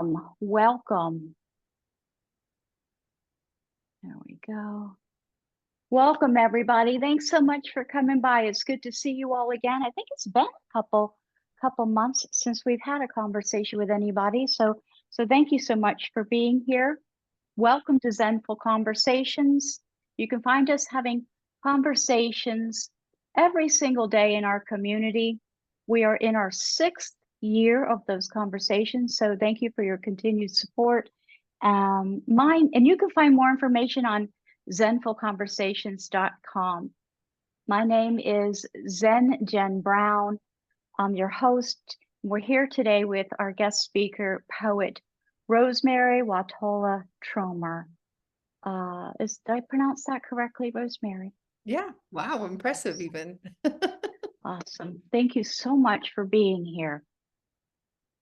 Welcome. There we go. Welcome, everybody. Thanks so much for coming by. It's good to see you all again. I think it's been a couple months since we've had a conversation with anybody. So thank you so much for being here. Welcome to Zenful Conversations. You can find us having conversations every single day in our community. We are in our 6th year of those conversations. So thank you for your continued support. And you can find more information on zenfulconversations.com. My name is Jen Brown. I'm your host. We're here today with our guest speaker, poet Rosemerry Wahtola Trommer. Did I pronounce that correctly, Rosemerry? Yeah. Wow. Impressive even. Awesome. Thank you so much for being here.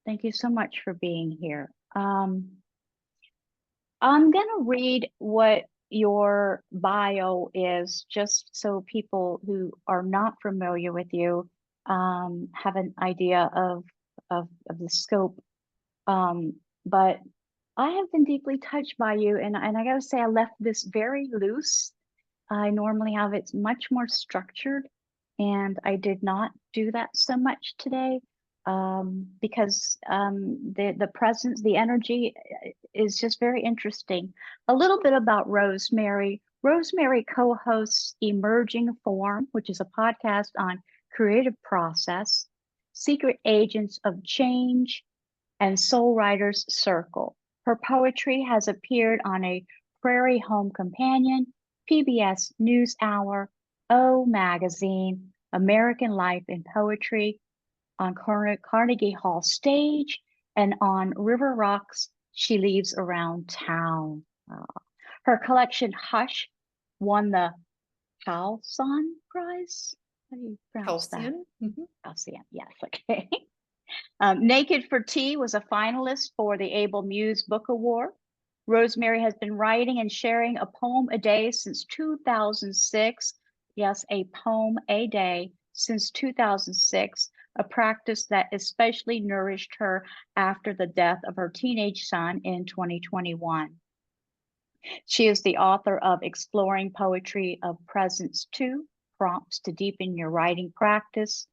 Thank you so much for being here. I'm going to read what your bio is, just so people who are not familiar with you have an idea of the scope. But I have been deeply touched by you, and I got to say, I left this very loose. I normally have it much more structured, and I did not do that so much today because the presence, the energy is just very interesting. A little bit about Rosemerry. Rosemerry co-hosts Emerging Form, which is a podcast on creative process, secret agents of change, and Soul Writers Circle. Her poetry has appeared on a Prairie Home Companion, PBS NewsHour, O Magazine, American Life in Poetry, on Carnegie Hall Stage, and on River Rocks, She Leaves Around Town. Her collection, Hush, won the Halcyon Prize. How do you pronounce that? Halcyon, yes, okay. Naked for Tea was a finalist for the Able Muse Book Award. Rosemerry has been writing and sharing a poem a day since 2006. Yes, a poem a day since 2006, a practice that especially nourished her after the death of her teenage son in 2021. She is the author of Exploring Poetry of Presence 2, Prompts to Deepen Your Writing Practice,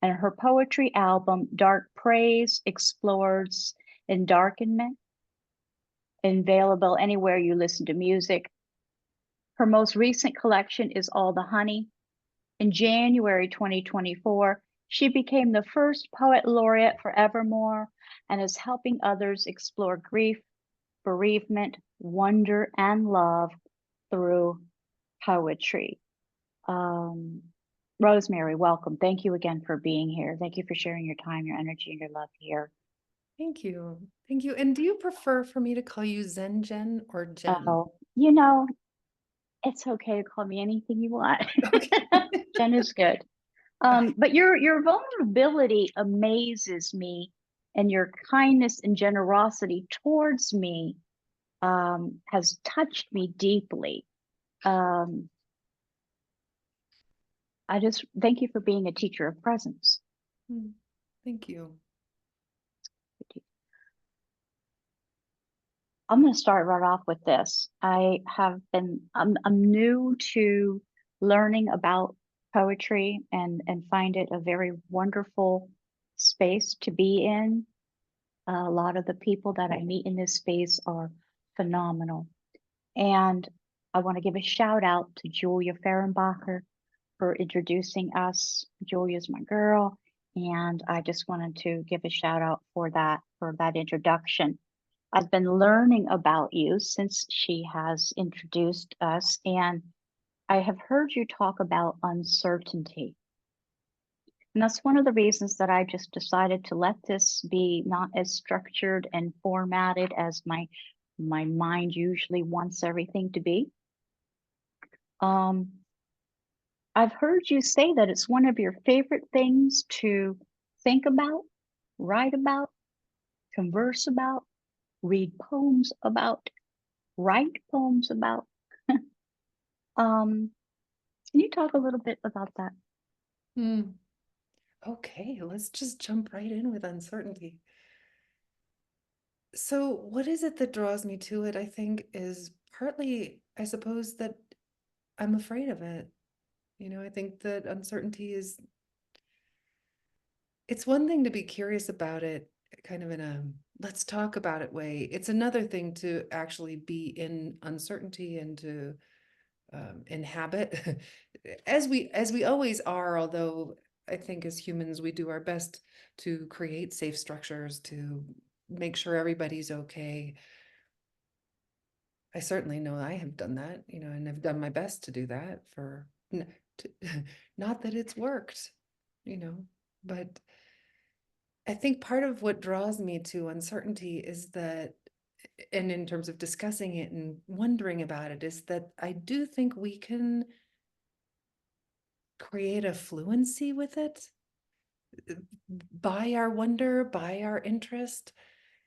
and her poetry album, Dark Praise, explores endarkenment, available anywhere you listen to music. Her most recent collection is All the Honey. In January 2024, she became the first poet laureate for Evermore and is helping others explore grief, bereavement, wonder, and love through poetry. Rosemerry, welcome. Thank you again for being here. Thank you for sharing your time, your energy, and your love here. Thank you. Thank you. And do you prefer for me to call you Jen or Jen? Oh, it's okay to call me anything you want. Okay. Jen is good. But your vulnerability amazes me, and your kindness and generosity towards me has touched me deeply. I just thank you for being a teacher of presence. Thank you. I'm going to start right off with this. I'm new to learning about poetry and find it a very wonderful space to be in. A lot of the people that I meet in this space are phenomenal. And I want to give a shout out to Julia Fehrenbacher for introducing us. Julia's my girl, and I just wanted to give a shout out for that introduction. I've been learning about you since she has introduced us, and I have heard you talk about uncertainty. And that's one of the reasons that I just decided to let this be not as structured and formatted as my mind usually wants everything to be. I've heard you say that it's one of your favorite things to think about, write about, converse about, read poems about, write poems about. Can you talk a little bit about that? Okay, let's just jump right in with uncertainty. So what is it that draws me to it? I think is partly, I suppose, that I'm afraid of it. I think that uncertainty is, it's one thing to be curious about it, kind of in a let's talk about it way. It's another thing to actually be in uncertainty and to inhabit as we always are, although I think as humans we do our best to create safe structures to make sure everybody's okay. I certainly know I have done that, and I've done my best to do that to, not that it's worked, you know, but I think part of what draws me to uncertainty is that, and in terms of discussing it and wondering about it, is that I do think we can create a fluency with it by our wonder, by our interest,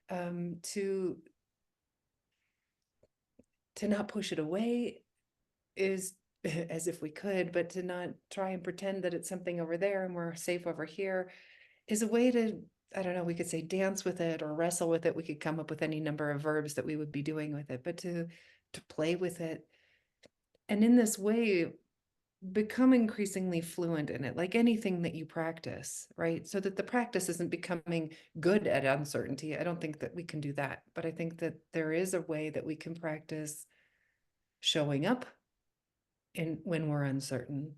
to not push it away is as if we could, but to not try and pretend that it's something over there and we're safe over here is a way to, I don't know, we could say dance with it or wrestle with it. We could come up with any number of verbs that we would be doing with it, but to play with it. And in this way, become increasingly fluent in it, like anything that you practice, right? So that the practice isn't becoming good at uncertainty. I don't think that we can do that, but I think that there is a way that we can practice showing up in when we're uncertain.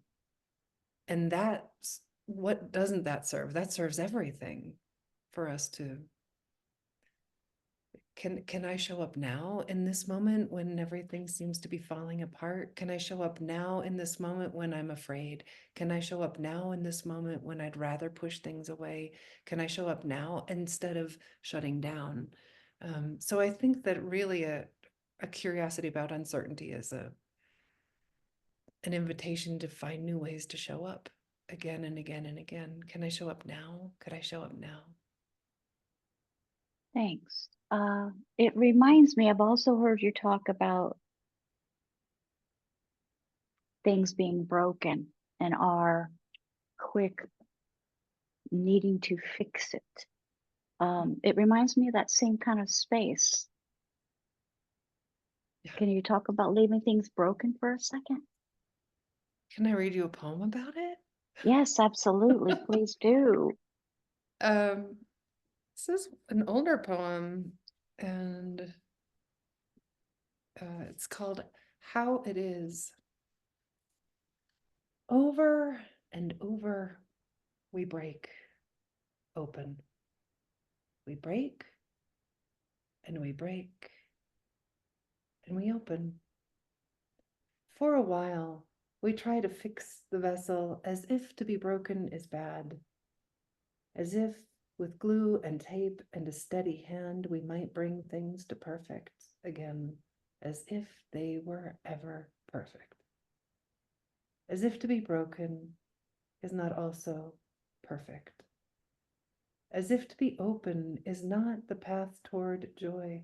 And that's what doesn't that serve? That serves everything for us to can I show up now in this moment when everything seems to be falling apart? Can I show up now in this moment when I'm afraid? Can I show up now in this moment when I'd rather push things away? Can I show up now instead of shutting down? So I think that really a curiosity about uncertainty is an invitation to find new ways to show up again and again and again. Can I show up now? Could I show up now? Thanks. It reminds me, I've also heard you talk about things being broken and our quick needing to fix it. It reminds me of that same kind of space. Yeah. Can you talk about leaving things broken for a second? Can I read you a poem about it? Yes, absolutely. Please do. Um, this is an older poem, and it's called How It Is. Over and over, we break open. We break, and we break, and we open. For a while, we try to fix the vessel as if to be broken is bad, as if with glue and tape and a steady hand we might bring things to perfect again, as if they were ever perfect. As if to be broken is not also perfect. As if to be open is not the path toward joy.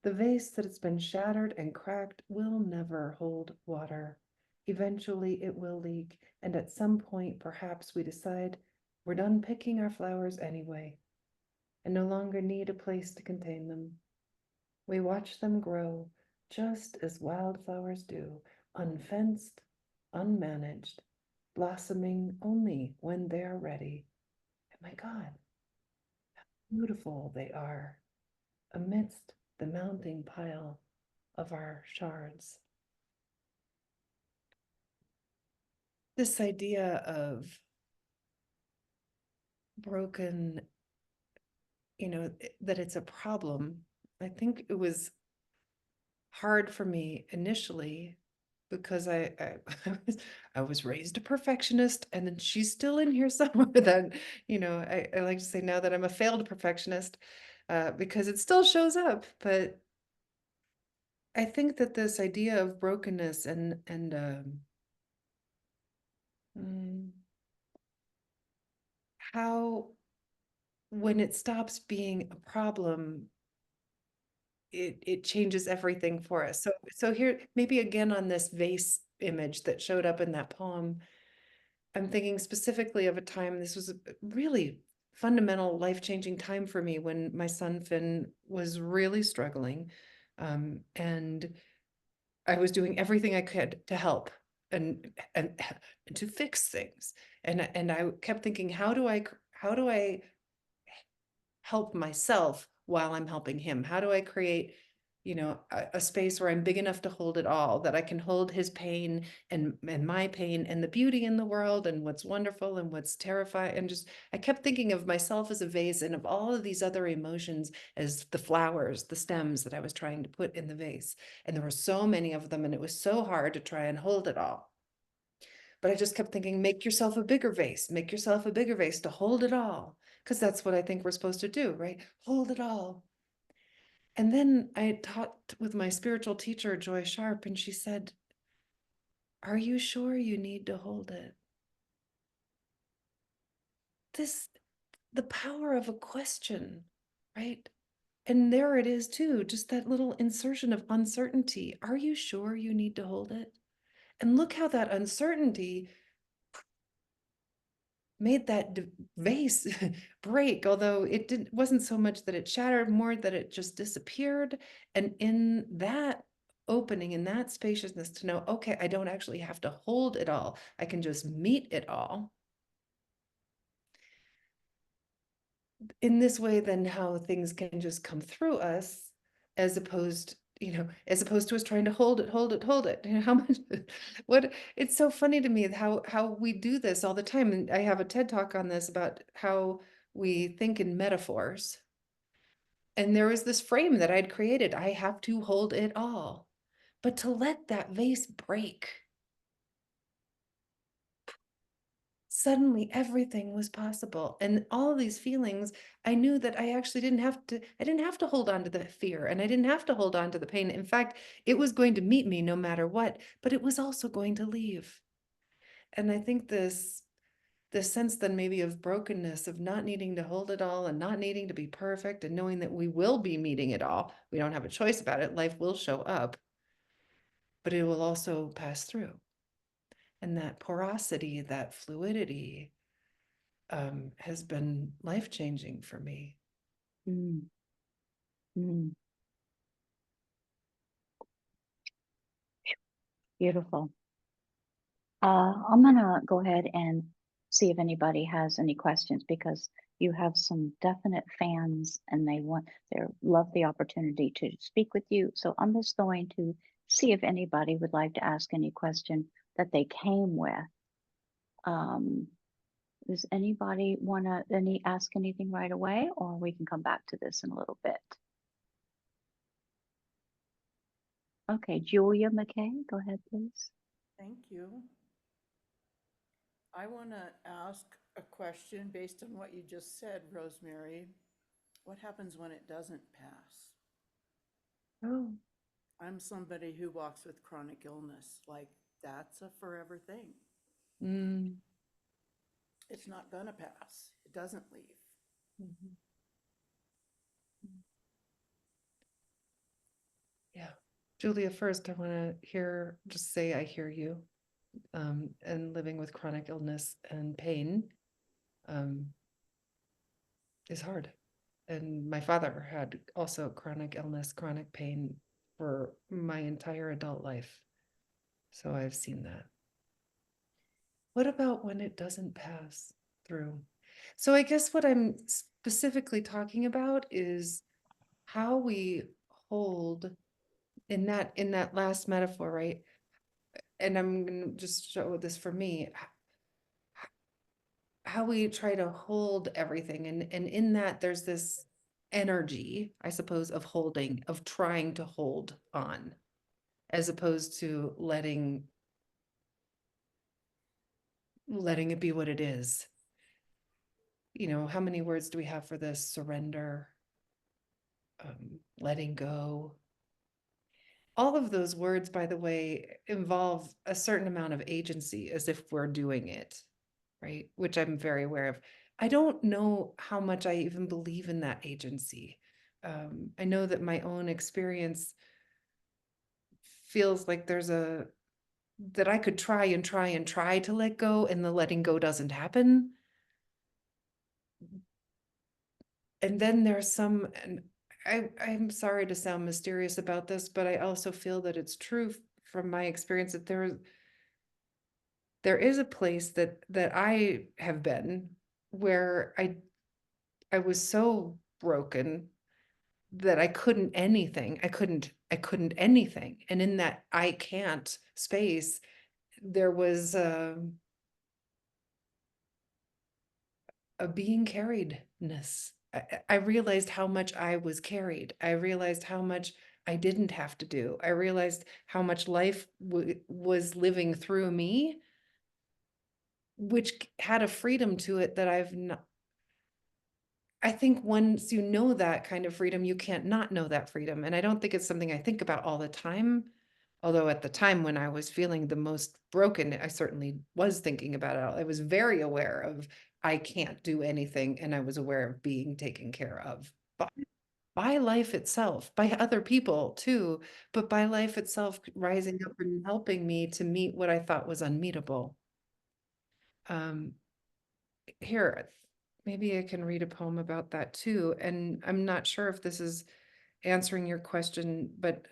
The vase that has been shattered and cracked will never hold water. Eventually it will leak, and at some point perhaps we decide we're done picking our flowers anyway, and no longer need a place to contain them. We watch them grow, just as wildflowers do, unfenced, unmanaged, blossoming only when they are ready. And my God, how beautiful they are amidst the mounting pile of our shards. This idea of broken, that it's a problem. I think it was hard for me initially because I was raised a perfectionist, and then she's still in here somewhere that, I like to say now that I'm a failed perfectionist, because it still shows up. But I think that this idea of brokenness and how when it stops being a problem, it changes everything for us. So here, maybe again on this vase image that showed up in that poem, I'm thinking specifically of a time, this was really fundamental life-changing time for me when my son Finn was really struggling. And I was doing everything I could to help and to fix things. And I kept thinking, how do I help myself while I'm helping him? How do I create, a space where I'm big enough to hold it all, that I can hold his pain and my pain and the beauty in the world and what's wonderful and what's terrifying. And just, I kept thinking of myself as a vase and of all of these other emotions as the flowers, the stems that I was trying to put in the vase. And there were so many of them, and it was so hard to try and hold it all. But I just kept thinking, make yourself a bigger vase, make yourself a bigger vase to hold it all. Because that's what I think we're supposed to do, right? Hold it all. And then I talked with my spiritual teacher, Joy Sharp, and she said, are you sure you need to hold it? The power of a question, right? And there it is too, just that little insertion of uncertainty. Are you sure you need to hold it? And look how that uncertainty made that vase break, although wasn't so much that it shattered, more that it just disappeared. And in that opening, in that spaciousness, to know, okay, I don't actually have to hold it all, I can just meet it all. In this way, then how things can just come through us, as opposed to us trying to hold it. How much what it's so funny to me how we do this all the time. And I have a TED talk on this, about how we think in metaphors. And there was this frame that I'd created. I have to hold it all. But to let that vase break, suddenly everything was possible. And all of these feelings, I knew that I actually didn't have to hold on to the fear, and I didn't have to hold on to the pain. In fact, it was going to meet me no matter what, but it was also going to leave. And I think this sense then maybe of brokenness, of not needing to hold it all and not needing to be perfect, and knowing that we will be meeting it all. We don't have a choice about it. Life will show up, but it will also pass through. And that porosity, that fluidity, has been life-changing for me. Mm. Mm. Beautiful. I'm gonna go ahead and see if anybody has any questions, because you have some definite fans and they love the opportunity to speak with you. So I'm just going to see if anybody would like to ask any question that they came with. Does anybody want to ask anything right away, or we can come back to this in a little bit? Okay, Julia McKay, go ahead, please. Thank you. I want to ask a question based on what you just said, Rosemerry. What happens when it doesn't pass? Oh, I'm somebody who walks with chronic illness. Like, that's a forever thing. mm, It's not going to pass. It doesn't leave. mhm. Yeah. Julia, first, I want to just say I hear you. And living with chronic illness and pain is hard. And my father had also chronic illness, chronic pain for my entire adult life. So I've seen that. What about when it doesn't pass through? So I guess what I'm specifically talking about is how we hold in that last metaphor, right? And I'm gonna just show this for me, how we try to hold everything. And in that there's this energy, I suppose, of holding, of trying to hold on, as opposed to letting it be what it is. How many words do we have for this? Surrender, letting go. All of those words, by the way, involve a certain amount of agency, as if we're doing it, right? Which I'm very aware of. I don't know how much I even believe in that agency. I know that my own experience feels like that I could try and try and try to let go, and the letting go doesn't happen. and then there's some, and I'm sorry to sound mysterious about this, but I also feel that it's true from my experience that there is a place that I have been where I was so broken that I couldn't anything. I couldn't anything. And in that I can't space, there was a being carriedness. I realized how much I was carried. I realized how much I didn't have to do. I realized how much life was living through me, which had a freedom to it that I've not. I think once you know that kind of freedom, you can't not know that freedom. And I don't think it's something I think about all the time. Although at the time when I was feeling the most broken, I certainly was thinking about it. I was very aware of I can't do anything, and I was aware of being taken care of by life itself, by other people too, but by life itself rising up and helping me to meet what I thought was unmeetable. Here, maybe I can read a poem about that too. And I'm not sure if this is answering your question, but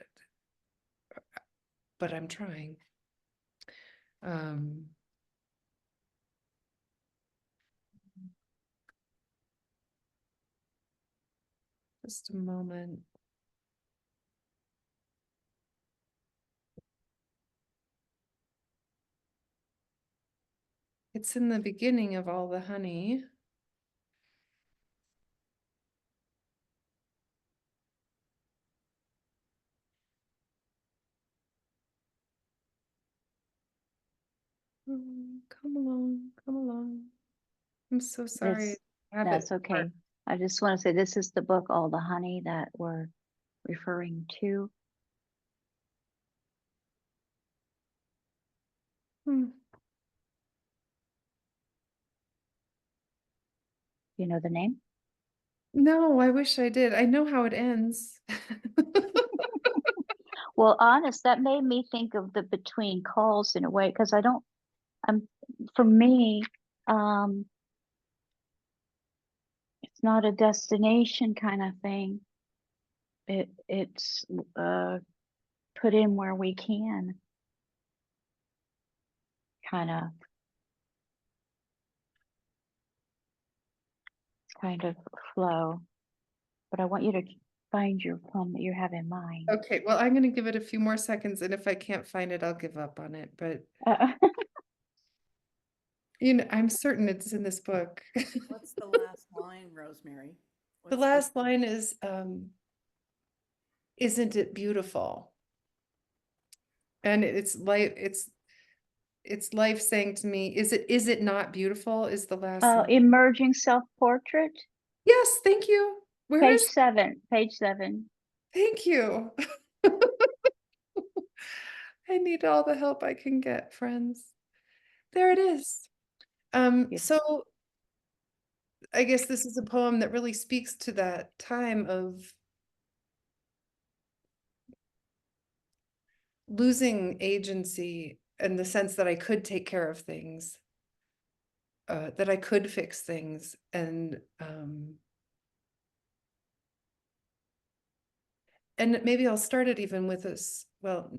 I'm trying. Just a moment. It's in the beginning of All the Honey. Come along, come along. I'm so sorry. This, I have that's it. okay. I just want to say this is the book, All the Honey, that we're referring to. Hmm. You know the name? No, I wish I did. I know how it ends. Well, honest, that made me think of the between calls in a way, because for me, it's not a destination kind of thing. It's put in where we can kind of flow. But I want you to find your poem that you have in mind. Okay, well, I'm going to give it a few more seconds, and if I can't find it, I'll give up on it. But I'm certain it's in this book. What's the last line, Rosemerry? The last line is, isn't it beautiful? And it's life saying to me, is it not beautiful? Is the last line. Emerging self-portrait, Yes, thank you. Where page is 7, page 7. Thank you. I need all the help I can get, friends. There it is. Yes. So I guess this is a poem that really speaks to that time of losing agency in the sense that I could take care of things, that I could fix things, and maybe I'll start it even with this. Well,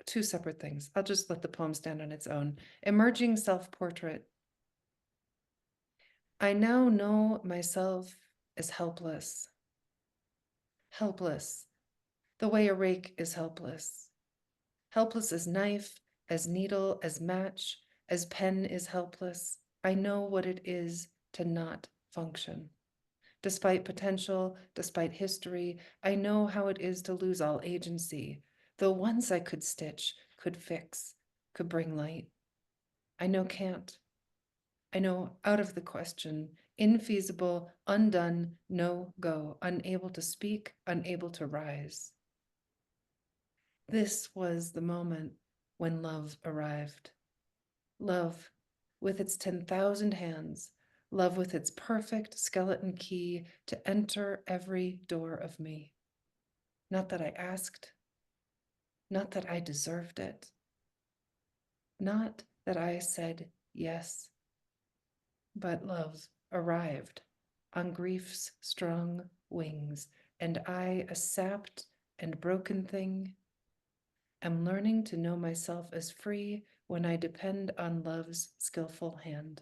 two separate things. I'll just let the poem stand on its own. Emerging self-portrait. I now know myself as helpless. Helpless, the way a rake is helpless. Helpless as knife, as needle, as match, as pen is helpless. I know what it is to not function. Despite potential, despite history, I know how it is to lose all agency, though once I could stitch, could fix, could bring light. I know can't. I know out of the question, infeasible, undone, no go, unable to speak, unable to rise. This was the moment when love arrived. Love with its 10,000 hands, love with its perfect skeleton key to enter every door of me. Not that I asked, not that I deserved it, not that I said yes, but love arrived on grief's strong wings, and I, a sapped and broken thing, am learning to know myself as free when I depend on love's skillful hand.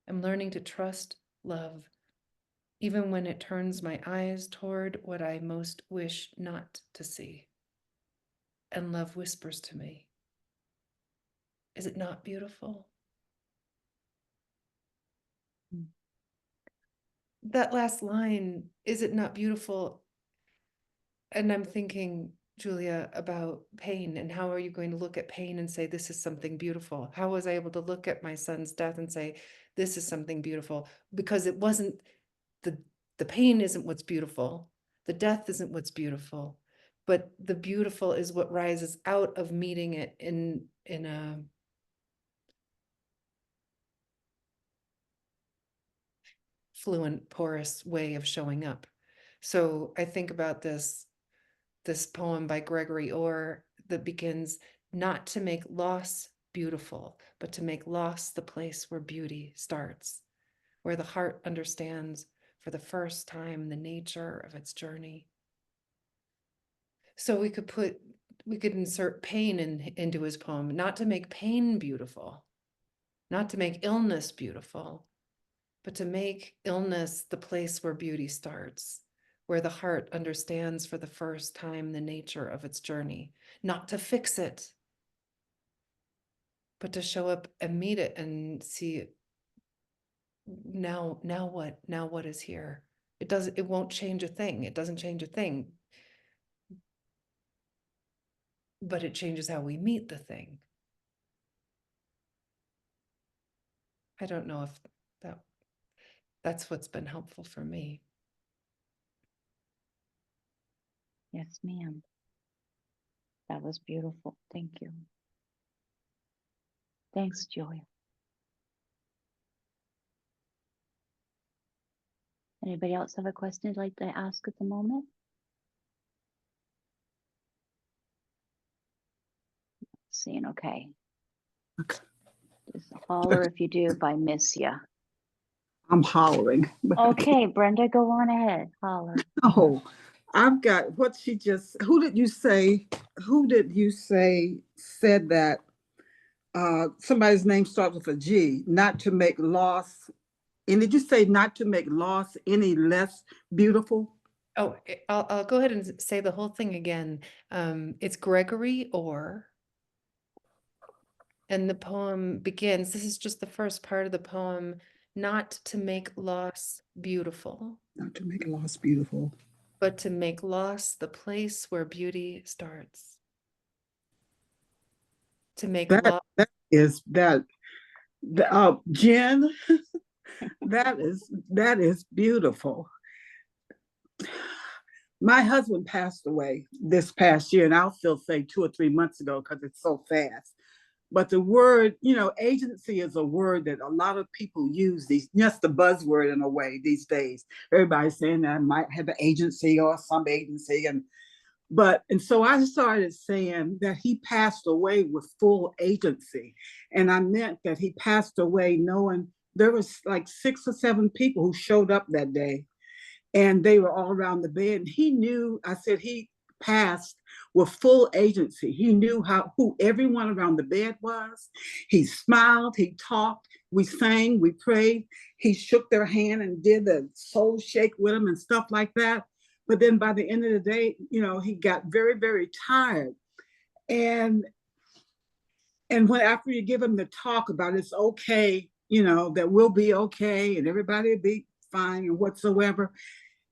I'm learning to trust love, even when it turns my eyes toward what I most wish not to see. And love whispers to me, is it not beautiful? That last line, is it not beautiful? And I'm thinking, Julia, about pain, and how are you going to look at pain and say, this is something beautiful? How was I able to look at my son's death and say, this is something beautiful? Because it wasn't, the pain isn't what's beautiful. The death isn't what's beautiful, but the beautiful is what rises out of meeting it in a fluent, porous way of showing up. So I think about this poem by Gregory Orr that begins, not to make loss beautiful, but to make loss the place where beauty starts, where the heart understands for the first time the nature of its journey. So we could insert pain into his poem, not to make pain beautiful, not to make illness beautiful, but to make illness the place where beauty starts, where the heart understands for the first time the nature of its journey, not to fix it, but to show up and meet it and see, now what is here? It won't change a thing. It doesn't change a thing, but it changes how we meet the thing. I don't know if that's what's been helpful for me. Yes, ma'am. That was beautiful. Thank you. Thanks, Julia. Anybody else have a question they'd like to ask at the moment? Seeing okay. Okay. Just holler if you do, if I miss you. I'm hollering. Okay, Brenda, go on ahead. Holler. Oh, I've got what she just, who did you say said that somebody's name starts with a G, not to make loss. And did you say not to make loss any less beautiful? Oh, I'll go ahead and say the whole thing again. It's Gregory Orr. And the poem begins, this is just the first part of the poem, not to make loss beautiful, Not to make loss beautiful, but to make loss the place where beauty starts. To make loss. Jen, that is beautiful. My husband passed away this past year, and I'll still say 2 or 3 months ago because it's so fast. But the word, agency is a word that a lot of people use, just the buzzword in a way these days. Everybody's saying that I might have an agency or some agency. And so I started saying that he passed away with full agency. And I meant that he passed away knowing there was like 6 or 7 people who showed up that day, and they were all around the bed. And he knew, I said, he passed with full agency. He knew who everyone around the bed was. He smiled, he talked, we sang, we prayed. He shook their hand and did the soul shake with them and stuff like that. But then by the end of the day, he got very, very tired. And when after you give him the talk about it's okay, that we'll be okay and everybody will be fine and whatsoever,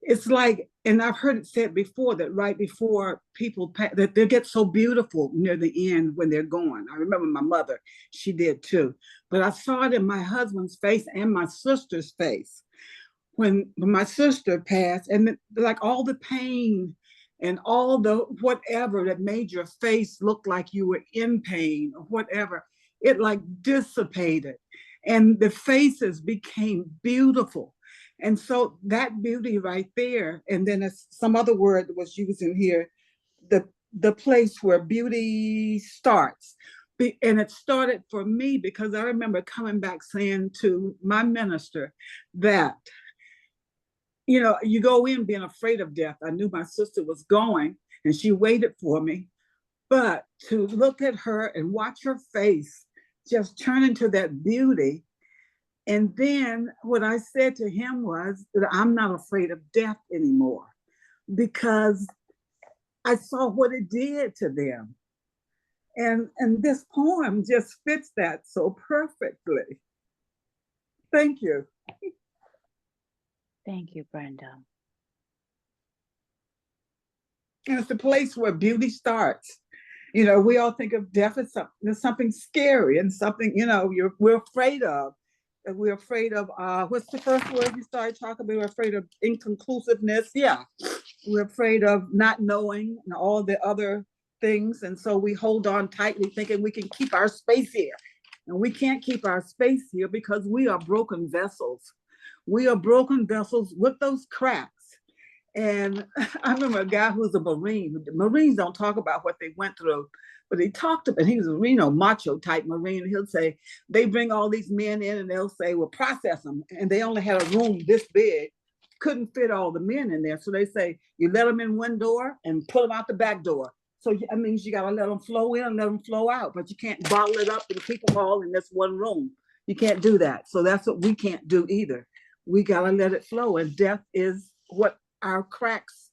it's like, and I've heard it said before that right before people that they get so beautiful near the end when they're gone. I remember my mother, she did too. But I saw it in my husband's face and my sister's face when my sister passed, and like all the pain and all the whatever that made your face look like you were in pain or whatever, it like dissipated and the faces became beautiful. And so that beauty right there, and then some other word that was used in here, the place where beauty starts. And it started for me because I remember coming back saying to my minister that you know, you go in being afraid of death. I knew my sister was going and she waited for me. But to look at her and watch her face just turn into that beauty. And then what I said to him was that I'm not afraid of death anymore because I saw what it did to them. And this poem just fits that so perfectly. Thank you. Thank you, Brenda. And it's the place where beauty starts. You know, we all think of death as something scary and something, you know, we're afraid of. And we're afraid of, what's the first word we started talking about? We're afraid of inconclusiveness. Yeah. We're afraid of not knowing and all the other things. And so we hold on tightly thinking we can keep our space here. And we can't keep our space here because we are broken vessels. We are broken vessels with those cracks. And I remember a guy who was a Marine. Marines don't talk about what they went through, but he talked about, he was a macho type Marine. He'll say, they bring all these men in and they'll say, well, process them. And they only had a room this big, couldn't fit all the men in there. So they say, you let them in one door and pull them out the back door. So that means you got to let them flow in and let them flow out, but you can't bottle it up and keep them all in this one room. You can't do that. So that's what we can't do either. We got to let it flow. And death is what our cracks,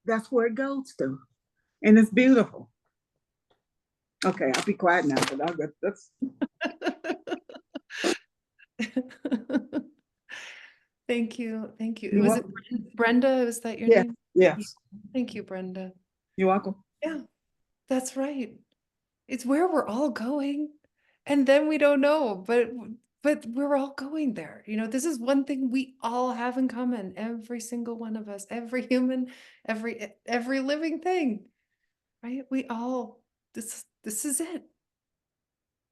that's where it goes to. And it's beautiful. Okay, I'll be quiet now, but I'll get this. Thank you. Thank you. You're Was it welcome. Brenda? Was that your Yes, name? yes. Thank you, Brenda. You're welcome. Yeah, that's right. It's where we're all going. And then we don't know, but we're all going there. You know, this is one thing we all have in common. Every single one of us, every human, every living thing. Right? We all this is it.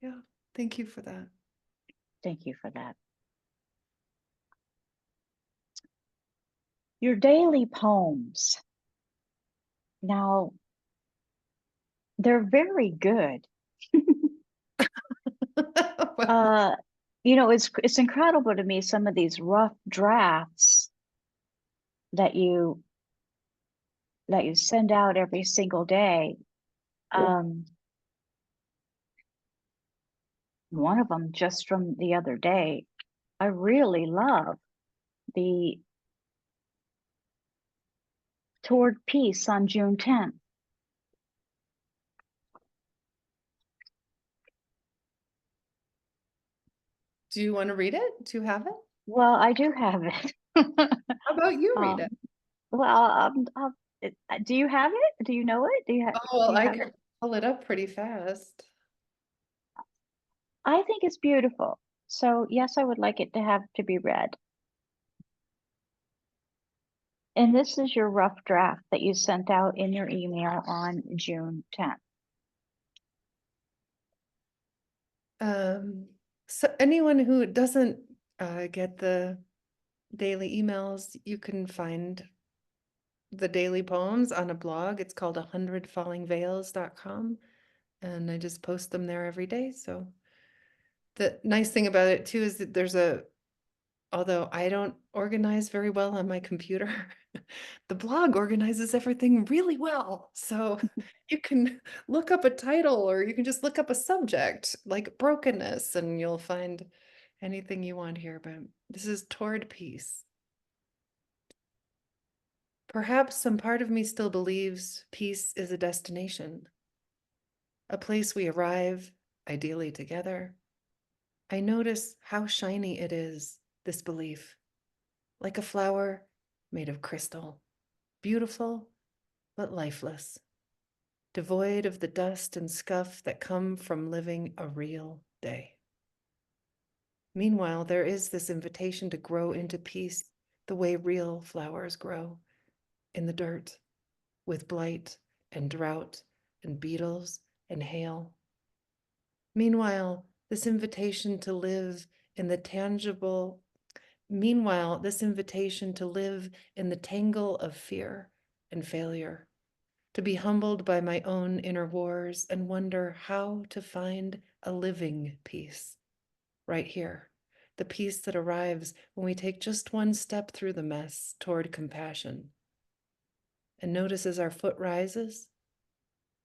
Yeah. Thank you for that. Thank you for that. Your daily poems. Now, they're very good. Well, You know, it's incredible to me, some of these rough drafts that you send out every single day. One of them just from the other day, I really love the Toward Peace on June 10th. do you want to read it? Do you have it? Well, I do have it. How about you read it? Well, do you have it? Do you know it? Do you have? Oh, well, Do you I have can it? pull it up pretty fast. I think it's beautiful. So yes, I would like it to be read. And this is your rough draft that you sent out in your email on June 10th. So anyone who doesn't get the daily emails, you can find the daily poems on a blog. It's called 100fallingveils.com. And I just post them there every day. So the nice thing about it too is that although I don't organize very well on my computer, the blog organizes everything really well. So you can look up a title or you can just look up a subject like brokenness and you'll find anything you want here. But this is Toward Peace. Perhaps some part of me still believes peace is a destination, a place we arrive, ideally together. I notice how shiny it is, this belief, like a flower made of crystal, beautiful but lifeless, devoid of the dust and scuff that come from living a real day. Meanwhile, there is this invitation to grow into peace the way real flowers grow, in the dirt, with blight and drought and beetles and hail. Meanwhile, this invitation to live in the tangible, this invitation to live in the tangle of fear and failure, to be humbled by my own inner wars and wonder how to find a living peace right here, the peace that arrives when we take just one step through the mess toward compassion. And notice as our foot rises,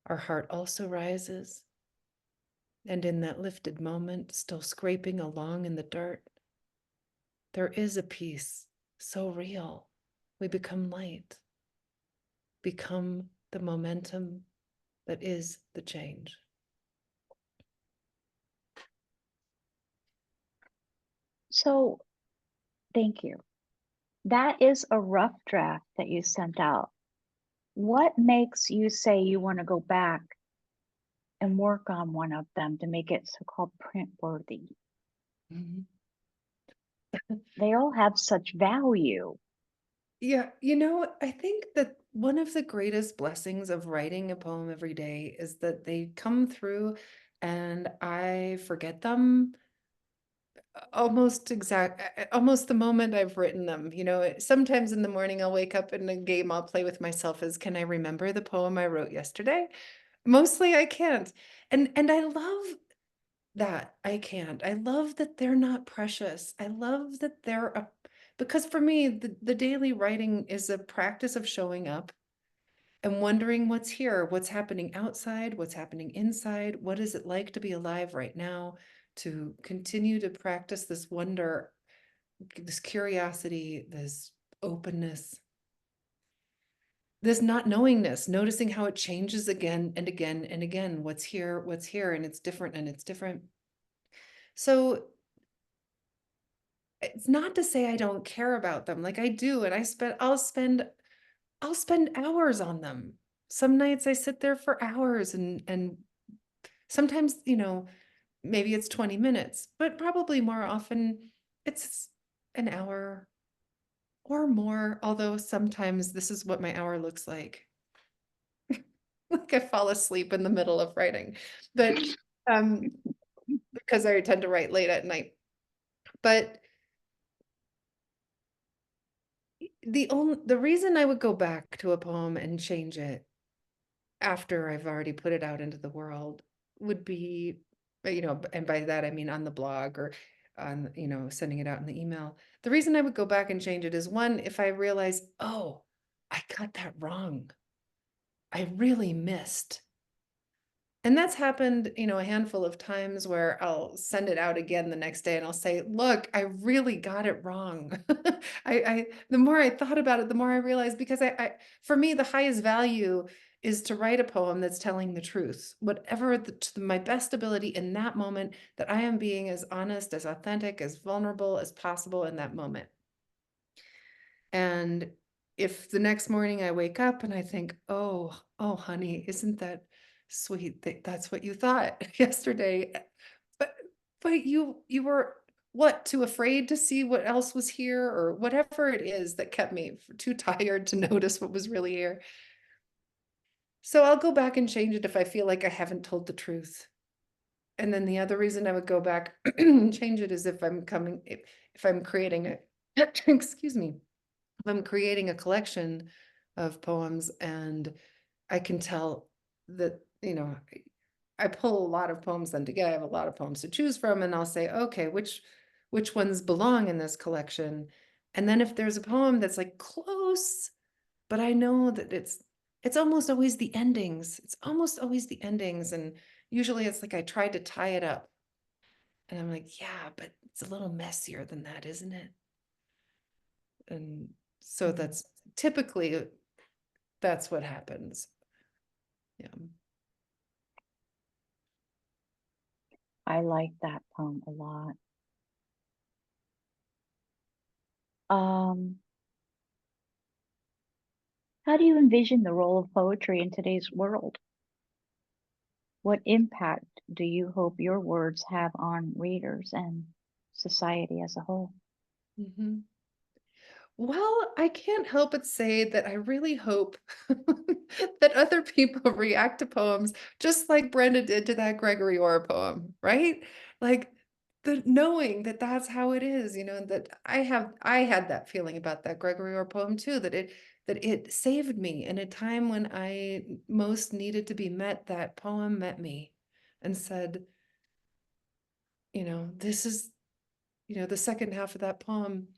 our heart also rises. And in that lifted moment, still scraping along in the dirt, there is a peace so real. We become light, become the momentum that is the change. So thank you. That is a rough draft that you sent out. What makes you say you want to go back and work on one of them to make it so-called print worthy? Mhm. They all have such value. Yeah, I think that one of the greatest blessings of writing a poem every day is that they come through and I forget them almost almost the moment I've written them. Sometimes in the morning I'll wake up and a game I'll play with myself is, can I remember the poem I wrote yesterday? Mostly I can't. And I love that I can't. I love that they're not precious. I love that because for me, the daily writing is a practice of showing up and wondering what's here, what's happening outside, what's happening inside, what is it like to be alive right now, to continue to practice this wonder, this curiosity, this openness, this not knowingness, noticing how it changes again and again and again. What's here, and it's different and it's different. So it's not to say I don't care about them. Like I do, and I'll spend hours on them. Some nights I sit there for hours and sometimes, maybe it's 20 minutes, but probably more often it's an hour or more, although sometimes this is what my hour looks like. Like I fall asleep in the middle of writing, but because I tend to write late at night. But the reason I would go back to a poem and change it after I've already put it out into the world would be, and by that I mean on the blog or on, sending it out in the email. The reason I would go back and change it is, one, if I realize, oh, I got that wrong. I really missed. And that's happened, a handful of times where I'll send it out again the next day and I'll say, look, I really got it wrong. The more I thought about it, the more I realized, because for me, the highest value is to write a poem that's telling the truth, whatever to my best ability in that moment, that I am being as honest, as authentic, as vulnerable as possible in that moment. And if the next morning I wake up and I think, oh, honey, isn't that sweet that that's what you thought yesterday? But you were what, too afraid to see what else was here, or whatever it is that kept me too tired to notice what was really here. So I'll go back and change it if I feel like I haven't told the truth. And then the other reason I would go back and change it is if I'm creating a excuse me, if I'm creating a collection of poems and I can tell that, I pull a lot of poems then together. I have a lot of poems to choose from, and I'll say, okay, which ones belong in this collection? And then if there's a poem that's like close, but I know that it's almost always the endings. It's almost always the endings. And usually it's like I tried to tie it up. And I'm like, yeah, but it's a little messier than that, isn't it? And so that's typically that's what happens. Yeah. I like that poem a lot. Um, how do you envision the role of poetry in today's world? What impact do you hope your words have on readers and society as a whole? Mm-hmm. Well, I can't help but say that I really hope that other people react to poems just like Brenda did to that Gregory Orr poem, right? Like the knowing that that's how it is, that I had that feeling about that Gregory Orr poem too, that it saved me in a time when I most needed to be met. That poem met me and said, this is the second half of that poem,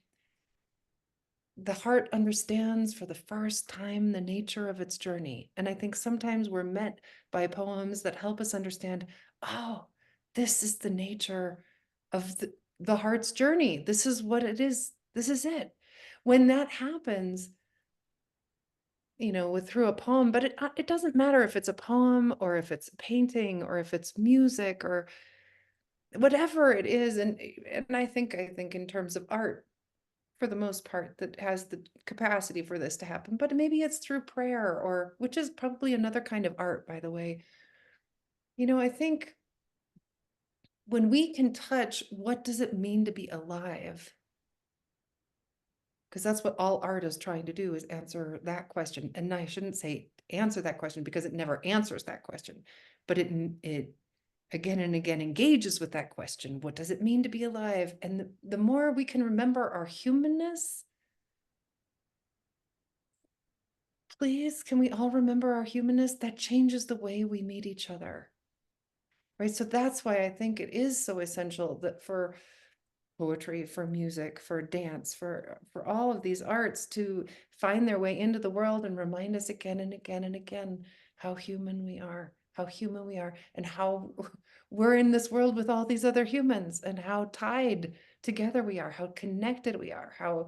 the heart understands for the first time the nature of its journey. And I think sometimes we're met by poems that help us understand, oh, this is the nature of the heart's journey. This is what it is. This is it. When that happens, through a poem, but it doesn't matter if it's a poem or if it's a painting or if it's music or whatever it is. And I think in terms of art, for the most part, that has the capacity for this to happen, but maybe it's through prayer, or which is probably another kind of art, by the way. I think when we can touch, what does it mean to be alive? Because that's what all art is trying to do, is answer that question. And I shouldn't say answer that question, because it never answers that question, but it again and again engages with that question. What does it mean to be alive? And the more we can remember our humanness, please, can we all remember our humanness? That changes the way we meet each other, right? So that's why I think it is so essential that for poetry, for music, for dance, for all of these arts to find their way into the world and remind us again and again and again how human we are, and how we're in this world with all these other humans, and how tied together we are, how connected we are, how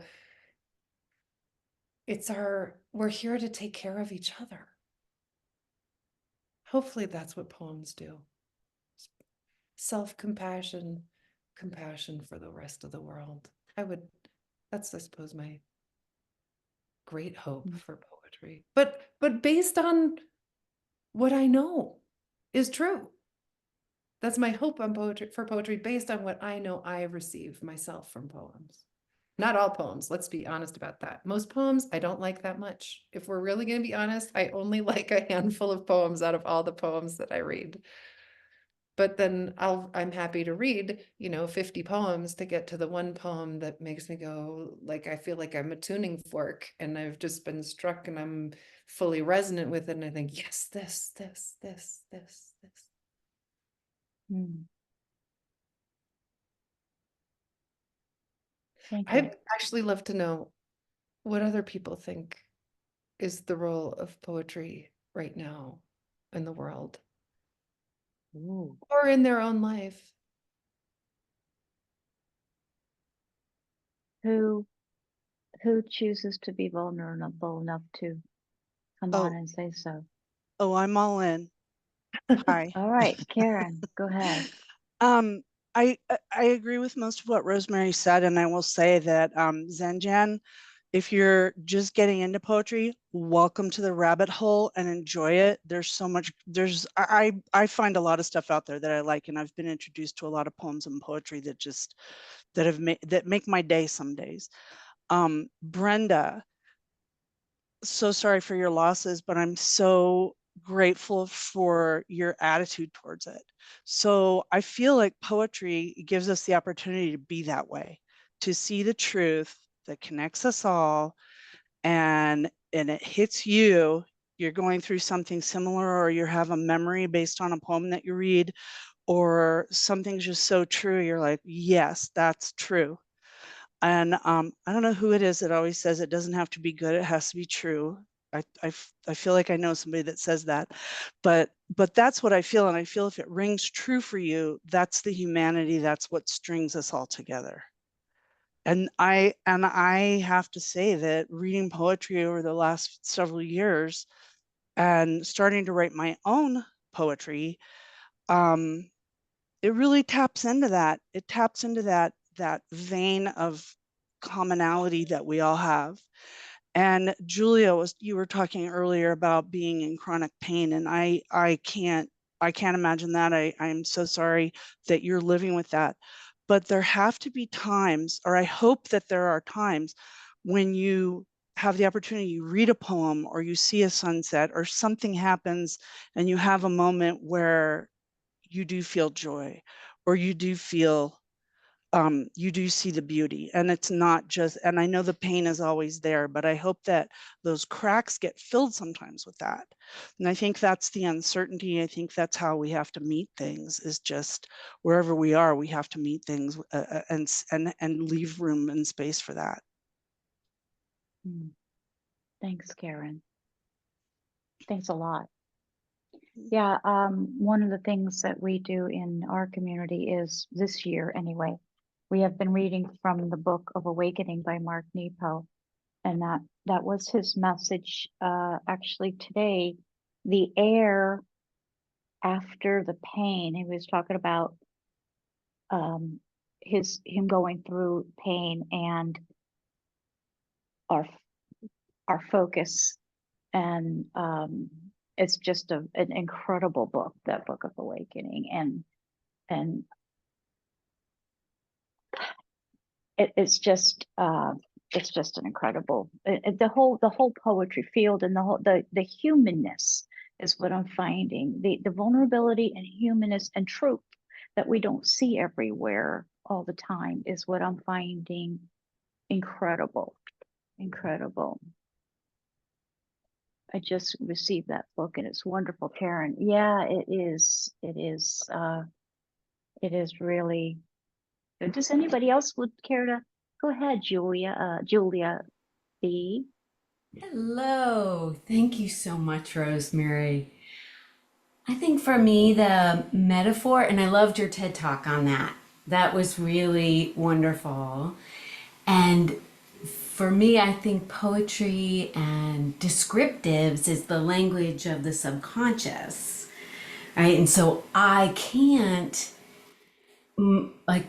we're here to take care of each other. Hopefully that's what poems do. Self-compassion, compassion for the rest of the world. That's, I suppose, my great hope for poetry. But based on what I know is true. That's my hope on poetry, based on what I know I receive myself from poems. Not all poems, let's be honest about that. Most poems I don't like that much. If we're really going to be honest, I only like a handful of poems out of all the poems that I read. But then I'm happy to read, 50 poems to get to the one poem that makes me go, like, I feel like I'm a tuning fork and I've just been struck and I'm fully resonant with it. And I think, yes, this. Thank you. I'd actually love to know what other people think is the role of poetry right now in the world. Ooh. Or in their own life. Who chooses to be vulnerable enough to come on Oh, and say so? I'm all in. Hi. All right, Karen, go ahead. Um, I agree with most of what Rosemerry said, and I will say that Zenjan, if you're just getting into poetry, welcome to the rabbit hole and enjoy it. There's so much. I find a lot of stuff out there that I like, and I've been introduced to a lot of poems and poetry that make my day some days. Brenda, so sorry for your losses, but I'm so grateful for your attitude towards it. So I feel like poetry gives us the opportunity to be that way, to see the truth that connects us all, and it hits you. You're going through something similar, or you have a memory based on a poem that you read, or something's just so true. You're like, yes, that's true. And I don't know who it is that always says it doesn't have to be good, it has to be true. I feel like I know somebody that says that, but that's what I feel. And I feel if it rings true for you, that's the humanity, that's what strings us all together. And I have to say that reading poetry over the last several years and starting to write my own poetry, it really taps into that. It taps into that vein of commonality that we all have. And Julia, you were talking earlier about being in chronic pain, and I can't imagine that. I'm so sorry that you're living with that. But there have to be times, or I hope that there are times, when you have the opportunity, you read a poem or you see a sunset or something happens and you have a moment where you do feel joy, or you do feel you do see the beauty. And it's not just, and I know the pain is always there, but I hope that those cracks get filled sometimes with that. And I think that's the uncertainty. I think that's how we have to meet things, is just wherever we are, we have to meet things and leave room and space for that. Thanks, Karen. Thanks a lot. Yeah, one of the things that we do in our community is, this year anyway, we have been reading from the book of Awakening by Mark Nepo, and that was his message. Actually today, the air after the pain, he was talking about him going through pain, and our focus, and it's just an incredible book, that book of Awakening, and it's just an incredible, the whole poetry field, and the humanness is what I'm finding, the vulnerability and humanness and truth that we don't see everywhere all the time is what I'm finding incredible. I just received that book and it's wonderful, Karen. Yeah, it is really good. Does anybody else would care to go ahead, Julia B? Hello. Thank you so much, Rosemary. I think for me, the metaphor, and I loved your TED talk on that. That was really wonderful. And for me, I think poetry and descriptives is the language of the subconscious, right? And so I can't, like,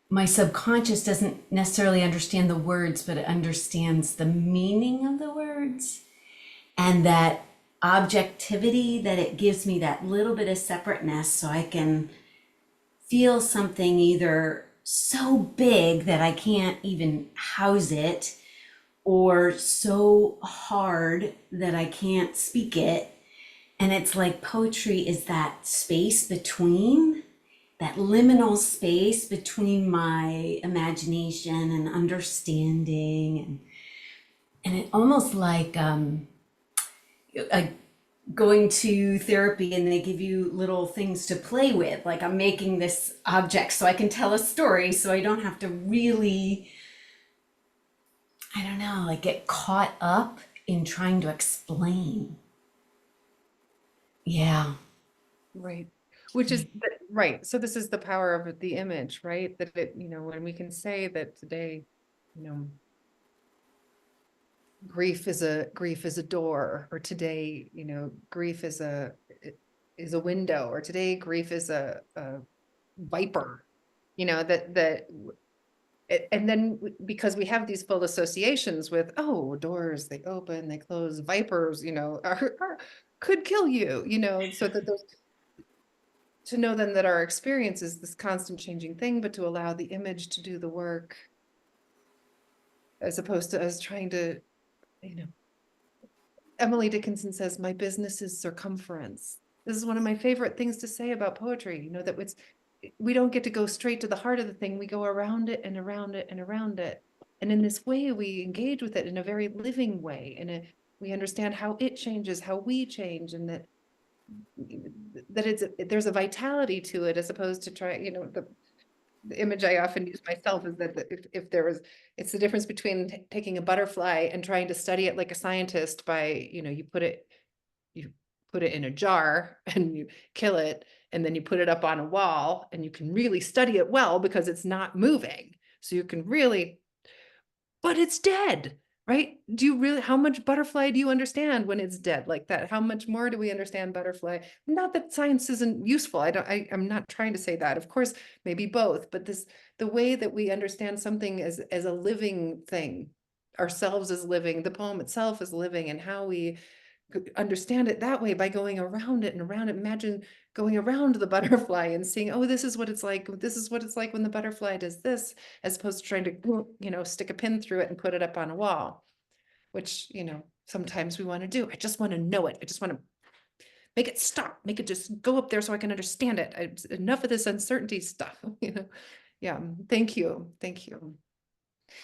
my subconscious doesn't necessarily understand the words, but it understands the meaning of the words, and that objectivity that it gives me, that little bit of separateness, so I can feel something either so big that I can't even house it, or so hard that I can't speak it. And it's like poetry is that space between, that liminal space between my imagination and understanding, and it almost like going to therapy and they give you little things to play with, like I'm making this object so I can tell a story, so I don't have to really, I don't know, like get caught up in trying to explain. Yeah. Right. Which is right. So this is the power of the image, right? That it, when we can say that today, grief is a door, or today, grief is a window, or today grief is a viper, and then because we have these full associations with, oh, doors, they open, they close, vipers, could kill you, so that those, to know then that our experience is this constant changing thing, but to allow the image to do the work, as opposed to us trying to, Emily Dickinson says, my business is circumference. This is one of my favorite things to say about poetry, that we don't get to go straight to the heart of the thing. We go around it and around it and around it. And in this way, we engage with it in a very living way. And we understand how it changes, how we change, and that there's a vitality to it, as opposed to try, the image I often use myself is that it's the difference between taking a butterfly and trying to study it like a scientist by, you put it in a jar and you kill it, and then you put it up on a wall, and you can really study it well because it's not moving. So you can really, but it's dead, right? How much butterfly do you understand when it's dead like that? How much more do we understand butterfly? Not that science isn't useful. I'm not trying to say that. Of course, maybe both, but the way that we understand something as a living thing, ourselves as living, the poem itself is living, and how we understand it that way by going around it and around it. Imagine going around the butterfly and seeing, oh, this is what it's like. This is what it's like when the butterfly does this, as opposed to trying to, stick a pin through it and put it up on a wall, which, sometimes we want to do. I just want to know it. I just want to make it stop, make it just go up there so I can understand it. Enough of this uncertainty stuff, Yeah. Thank you. Thank you.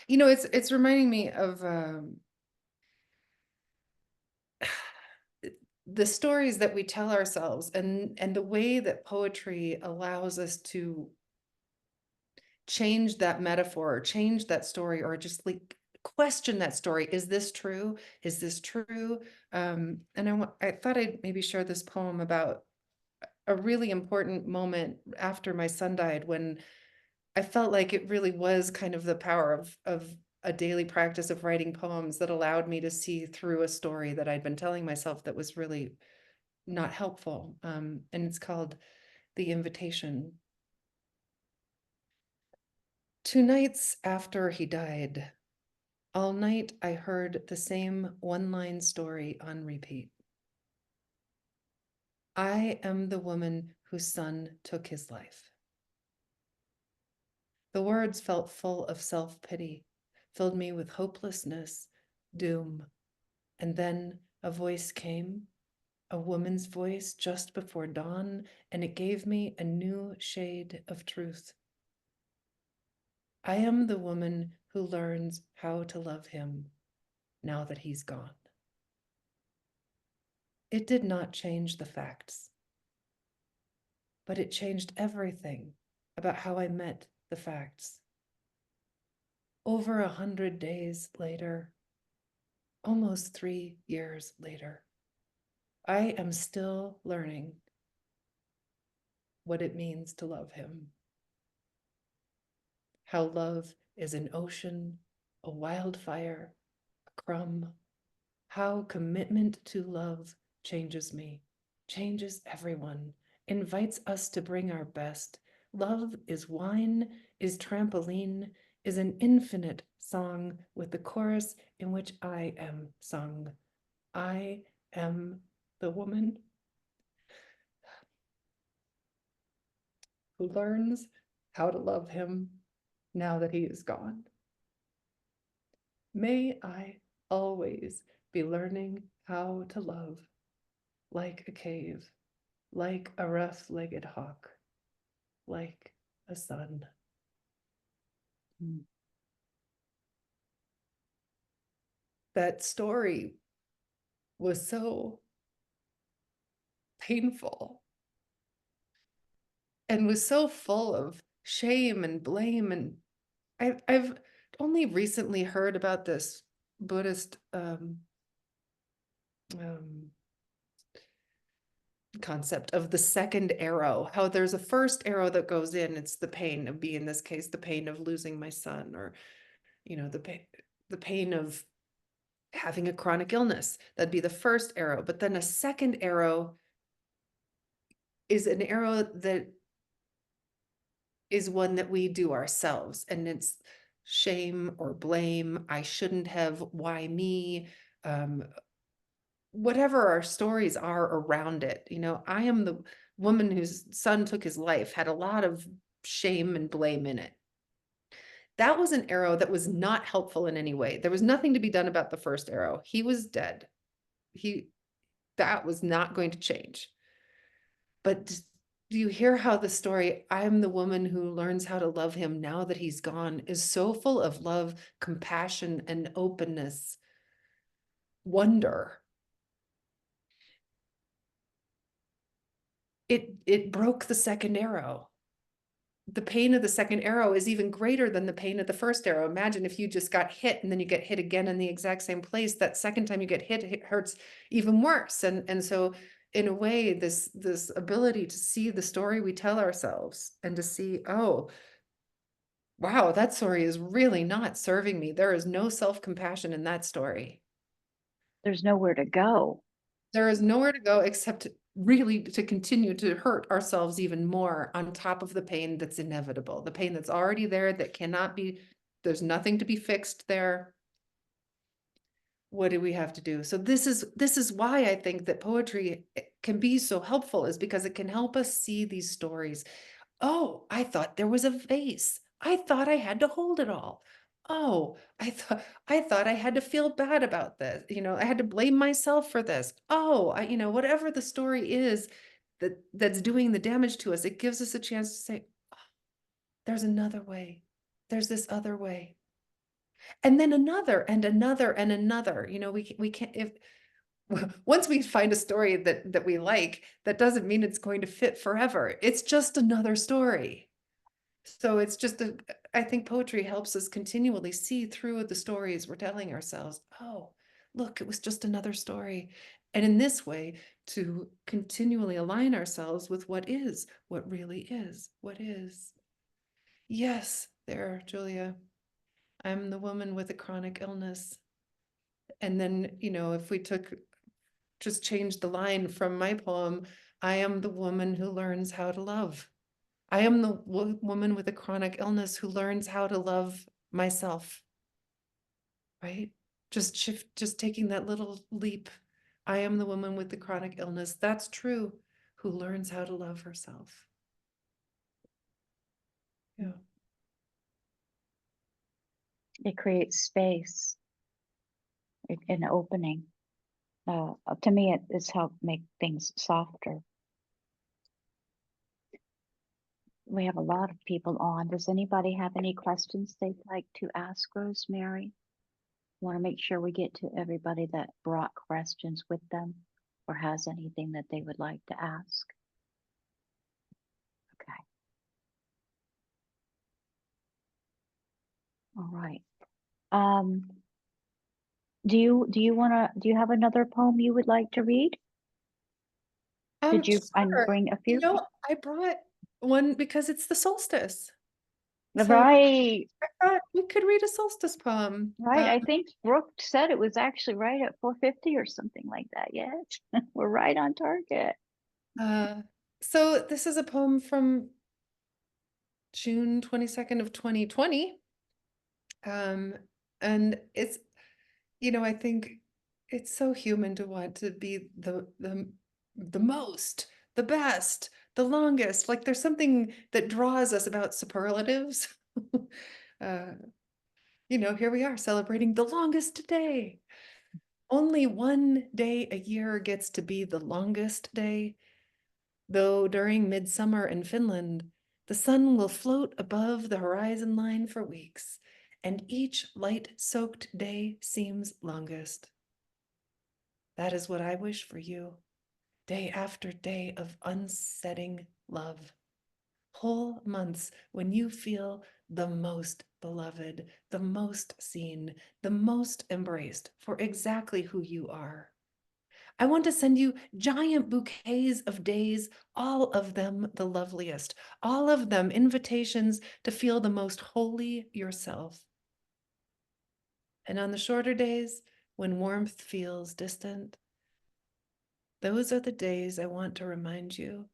You know, it's reminding me of the stories that we tell ourselves, and the way that poetry allows us to change that metaphor or change that story, or just like question that story. Is this true? Is this true? And I thought I'd maybe share this poem about a really important moment after my son died, when I felt like it really was kind of the power of a daily practice of writing poems that allowed me to see through a story that I'd been telling myself that was really not helpful. And it's called The Invitation. 2 nights after he died, all night I heard the same one-line story on repeat. I am the woman whose son took his life. The words felt full of self-pity, filled me with hopelessness, doom. And then a voice came, a woman's voice just before dawn, and it gave me a new shade of truth. I am the woman who learns how to love him now that he's gone. It did not change the facts, but it changed everything about how I met the facts. Over 100 days later, almost 3 years later, I am still learning what it means to love him. How love is an ocean, a wildfire, a crumb. How commitment to love changes me, changes everyone, invites us to bring our best. Love is wine, is trampoline, is an infinite song with the chorus in which I am sung. I am the woman who learns how to love him now that he is gone. May I always be learning how to love, like a cave, like a rough-legged hawk, like a sun. That story was so painful and was so full of shame and blame. And I've only recently heard about this Buddhist concept of the second arrow, how there's a first arrow that goes in. It's the pain of in this case, the pain of losing my son, or, you know, the pain of having a chronic illness. That'd be the first arrow. But then a second arrow is an arrow that is one that we do ourselves, and it's shame or blame. I shouldn't have, why me? Whatever our stories are around it. You know, I am the woman whose son took his life, had a lot of shame and blame in it. That was an arrow that was not helpful in any way. There was nothing to be done about the first arrow. He was dead. That was not going to change. But do you hear how the story, I'm the woman who learns how to love him now that he's gone, is so full of love, compassion, and openness, wonder. It broke the second arrow. The pain of the second arrow is even greater than the pain of the first arrow. Imagine if you just got hit and then you get hit again in the exact same place. That second time you get hit, it hurts even worse. And so in a way, this ability to see the story we tell ourselves and to see, oh, wow, that story is really not serving me. There is no self-compassion in that story. There's nowhere to go. There is nowhere to go except really to continue to hurt ourselves even more on top of the pain that's inevitable, the pain that's already there, that cannot be, there's nothing to be fixed there. What do we have to do? So this is why I think that poetry can be so helpful, is because it can help us see these stories. Oh, I thought there was a vase. I thought I had to hold it all. Oh, I thought I had to feel bad about this. You know, I had to blame myself for this. Oh, you know, whatever the story is that's doing the damage to us, it gives us a chance to say, There's another way. There's this other way. And then another and another and another. You know, we can't, if once we find a story that we like, that doesn't mean it's going to fit forever. It's just another story. So it's just I think poetry helps us continually see through the stories we're telling ourselves. Oh, look, it was just another story. And in this way, to continually align ourselves with what is, what really is, what is. Yes, there, Julia. I'm the woman with a chronic illness. And then, you know, if we just changed the line from my poem, I am the woman who learns how to love. I am the woman with a chronic illness who learns how to love myself, right? Just taking that little leap. I am the woman with the chronic illness. That's true, who learns how to love herself. Yeah. It creates space, an opening. To me, it's helped make things softer. We have a lot of people on. Does anybody have any questions they'd like to ask Rosemerry? Want to make sure we get to everybody that brought questions with them or has anything that they would like to ask. Okay. All right. Do you have another poem you would like to read? Did you Sure. bring a You few? know, I brought one because it's the solstice. So Right, I thought we could read a solstice poem. right. I think Brooke said it was actually right at 4:50 or something like that. Yes, we're right on target. So this is a poem from June 22nd of 2020. And it's, you know, I think it's so human to want to be the most, the best, the longest. Like there's something that draws us about superlatives. You know, here we are celebrating the longest day. Only one day a year gets to be the longest day, though during midsummer in Finland, the sun will float above the horizon line for weeks, and each light-soaked day seems longest. That is what I wish for you, day after day of unsetting love. Whole months when you feel the most beloved, the most seen, the most embraced for exactly who you are. I want to send you giant bouquets of days, all of them the loveliest, all of them invitations to feel the most holy yourself. And on the shorter days, when warmth feels distant, those are the days I want to remind you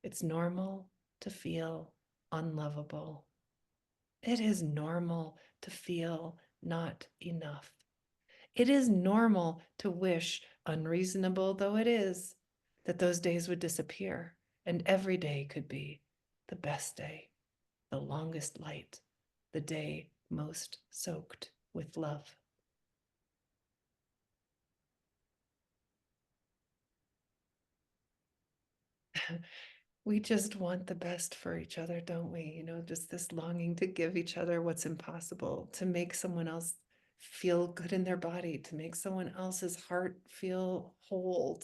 it's normal to feel unlovable. It is normal to feel not enough. It is normal to wish, unreasonable though it is, that those days would disappear and every day could be the best day, the longest light, the day most soaked with love. We just want the best for each other, don't we? You know, just this longing to give each other what's impossible, to make someone else feel good in their body, to make someone else's heart feel whole,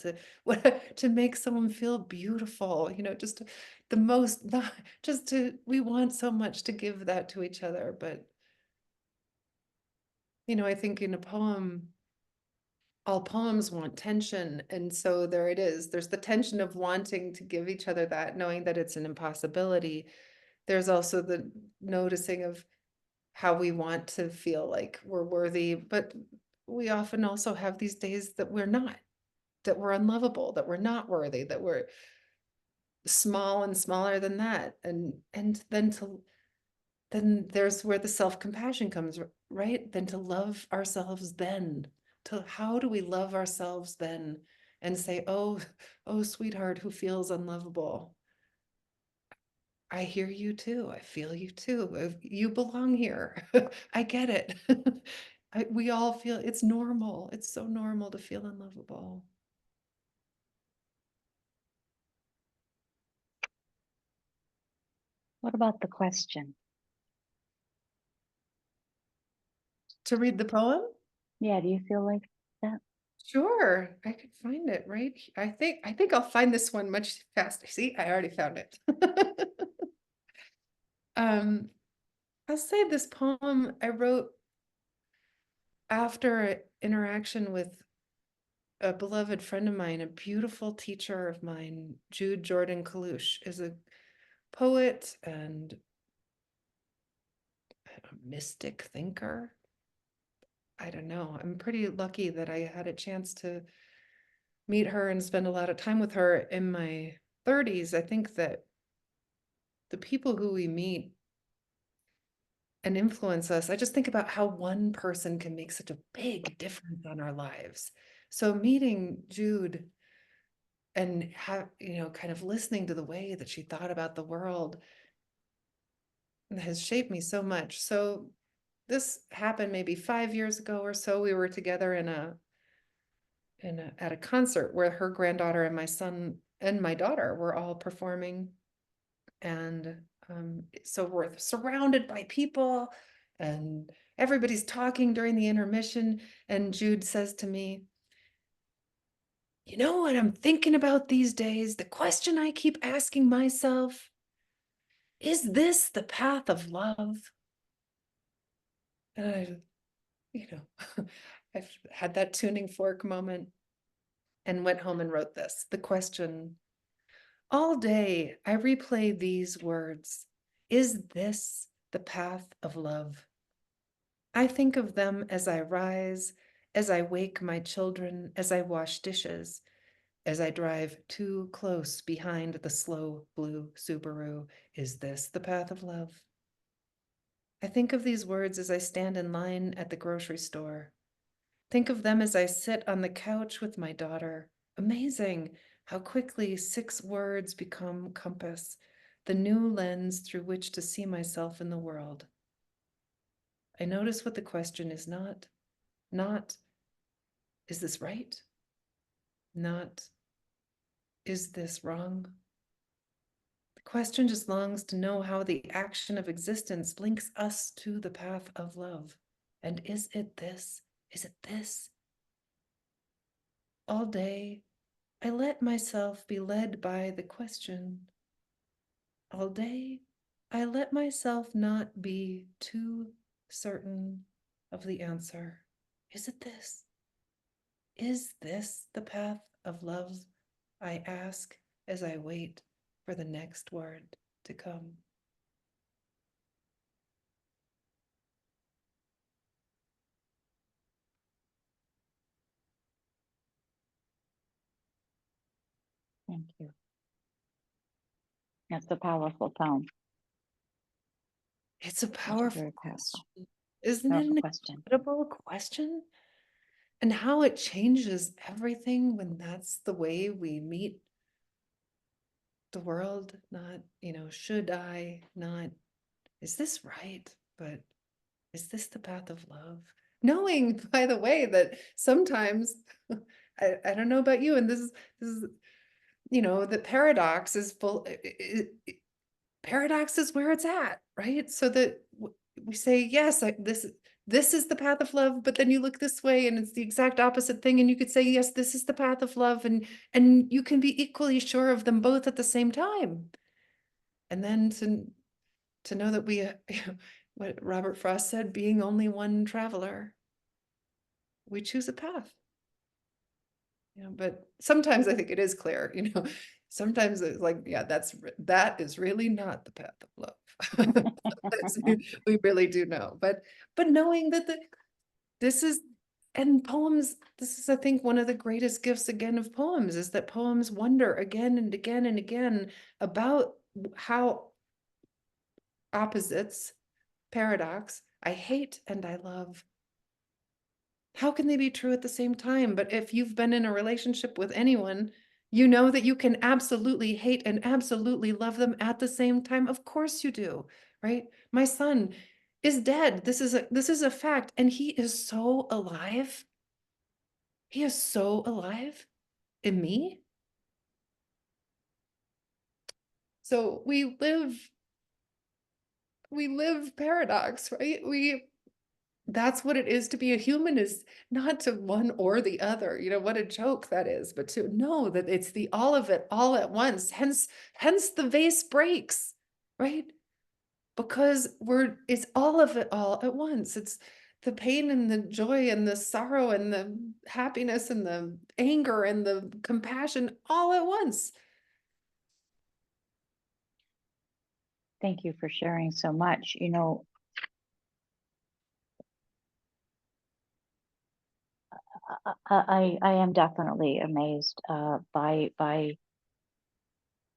to make someone feel beautiful, you know, just the most, not just to, we want so much to give that to each other. But, you know, I think in a poem, all poems want tension. And so there it is. There's the tension of wanting to give each other that, knowing that it's an impossibility. There's also the noticing of how we want to feel like we're worthy, but we often also have these days that we're not, that we're unlovable, that we're not worthy, that we're small and smaller than that. And then there's where the self-compassion comes, right? Then to love ourselves then. To how do we love ourselves then? And say, oh, sweetheart, who feels unlovable. I hear you too. I feel you too. You belong here. I get it. We all feel it's normal. It's so normal to feel unlovable. What about the question? to read the poem? Yeah, do you feel like that? Sure, I could find it right. I think I'll find this one much faster. See, I already found it. um, I'll say this poem I wrote after an interaction with a beloved friend of mine, a beautiful teacher of mine, Jude Jordan Kalush, is a poet and a mystic thinker. I don't know. I'm pretty lucky that I had a chance to meet her and spend a lot of time with her in my 30s. I think that the people who we meet and influence us, I just think about how one person can make such a big difference on our lives. So meeting Jude and have, kind of listening to the way that she thought about the world has shaped me so much. So this happened maybe 5 years ago or so. We were together at a concert where her granddaughter and my son and my daughter were all performing. And so we're surrounded by people and everybody's talking during the intermission. And Jude says to me, you know what I'm thinking about these days? The question I keep asking myself, is this the path of love? And I've had that tuning fork moment and went home and wrote this. The question, all day I replay these words. Is this the path of love? I think of them as I rise, as I wake my children, as I wash dishes, as I drive too close behind the slow blue Subaru. Is this the path of love? I think of these words as I stand in line at the grocery store. Think of them as I sit on the couch with my daughter. Amazing how quickly 6 words become compass, the new lens through which to see myself in the world. I notice what the question is not, is this right? Not, is this wrong? The question just longs to know how the action of existence links us to the path of love. And is it this? Is it this? All day, I let myself be led by the question. All day, I let myself not be too certain of the answer. Is it this? Is this the path of love? I ask as I wait for the next word to come. Thank you. That's a powerful poem. It's a It's powerful very question. powerful. Isn't it Powerful an question. incredible question? And how it changes everything when that's the way we meet the world. Not, should I, not, is this right? But is this the path of love? Knowing, by the way, that sometimes, I don't know about you, and this is, that paradox is full, paradox is where it's at, right? So that we say, yes, this is the path of love, but then you look this way and it's the exact opposite thing. And you could say, yes, this is the path of love. And you can be equally sure of them both at the same time. And then to know that we, what Robert Frost said, being only one traveler, we choose a path. But sometimes I think it is clear, sometimes it's like, yeah, that is really not the path of love. We really do know, but knowing that this is, and poems, this is, I think, one of the greatest gifts again of poems is that poems wonder again and again and again about how opposites, paradox, I hate and I love. How can they be true at the same time? But if you've been in a relationship with anyone, you know that you can absolutely hate and absolutely love them at the same time. Of course you do, right? My son is dead. This is a fact. And he is so alive. He is so alive in me. So we live paradox, right? that's what it is to be a human, is not to one or the other. You know, what a joke that is, but to know that it's the all of it all at once. Hence the vase breaks, right? Because it's all of it all at once. It's the pain and the joy and the sorrow and the happiness and the anger and the compassion all at once. Thank you for sharing so much. You know, I am definitely amazed by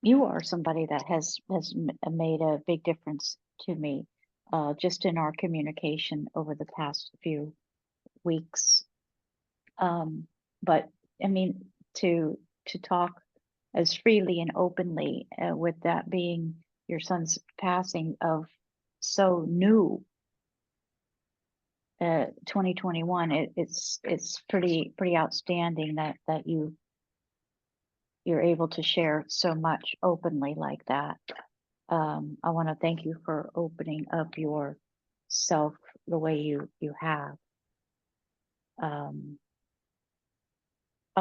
you are somebody that has made a big difference to me just in our communication over the past few weeks. But I mean, to talk as freely and openly with that being your son's passing of so new 2021, it's pretty outstanding that you're able to share so much openly like that. I want to thank you for opening up yourself the way you have. I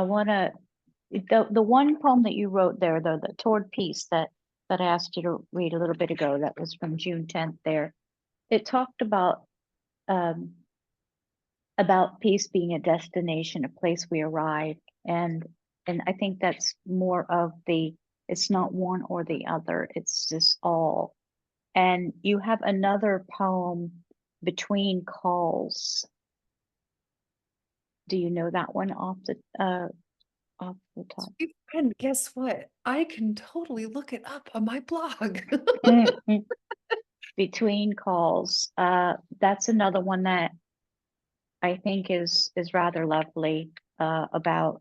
want to the one poem that you wrote there, though, the Toward Peace that I asked you to read a little bit ago, that was from June 10th. There, it talked um, about peace being a destination, a place we arrive, and I think that's more of it's not one or the other, it's just all. And you have another poem, Between Calls. Do you know that one off the top? And guess what? I can totally look it up on my blog. Between Calls. That's another one that I think is rather lovely, about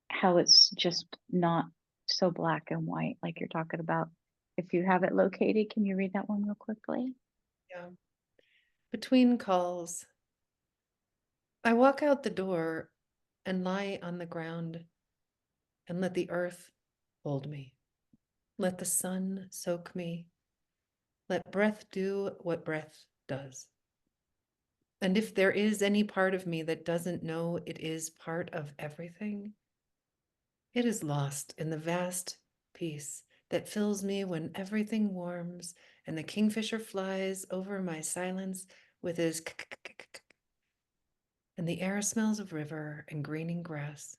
how it's just not so black and white like you're talking about. If you have it located, can you read that one real quickly? Yeah. Between calls, I walk out the door and lie on the ground and let the earth hold me. Let the sun soak me. Let breath do what breath does. And if there is any part of me that doesn't know it is part of everything, it is lost in the vast peace that fills me when everything warms and the kingfisher flies over my silence with his and the air smells of river and greening grass.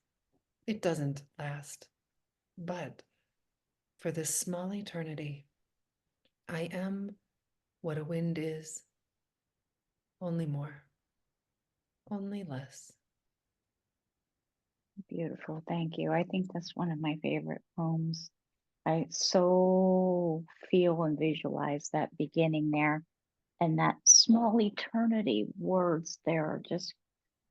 It doesn't last, but for this small eternity, I am what a wind is, only more, only less. Beautiful, thank you. I think that's one of my favorite poems. I so feel and visualize that beginning there, and that small eternity words there are just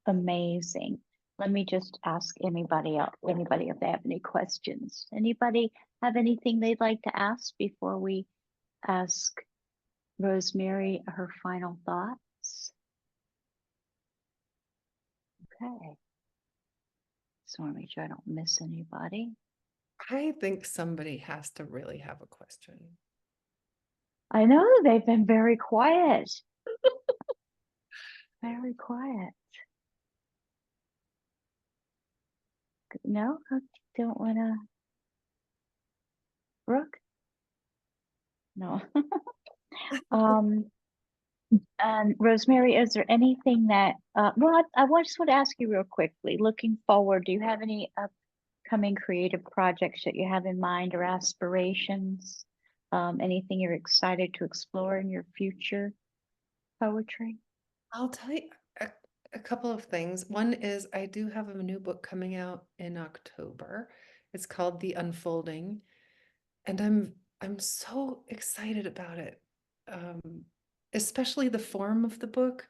amazing. Let me just ask anybody else, if they have any questions. Anybody have anything they'd like to ask before we ask Rosemerry her final thoughts? Okay. Just want to make sure I don't miss anybody. I think somebody has to really have a question. I know they've been very quiet. Very quiet. No, I don't want to. Brooke? No. And Rosemerry, is there anything that, well, just want to ask you real quickly, looking forward, do you have any upcoming creative projects that you have in mind or aspirations? Anything you're excited to explore in your future poetry? I'll tell you a couple of things. One is I do have a new book coming out in October. It's called The Unfolding, and I'm so excited about it. Especially the form of the book.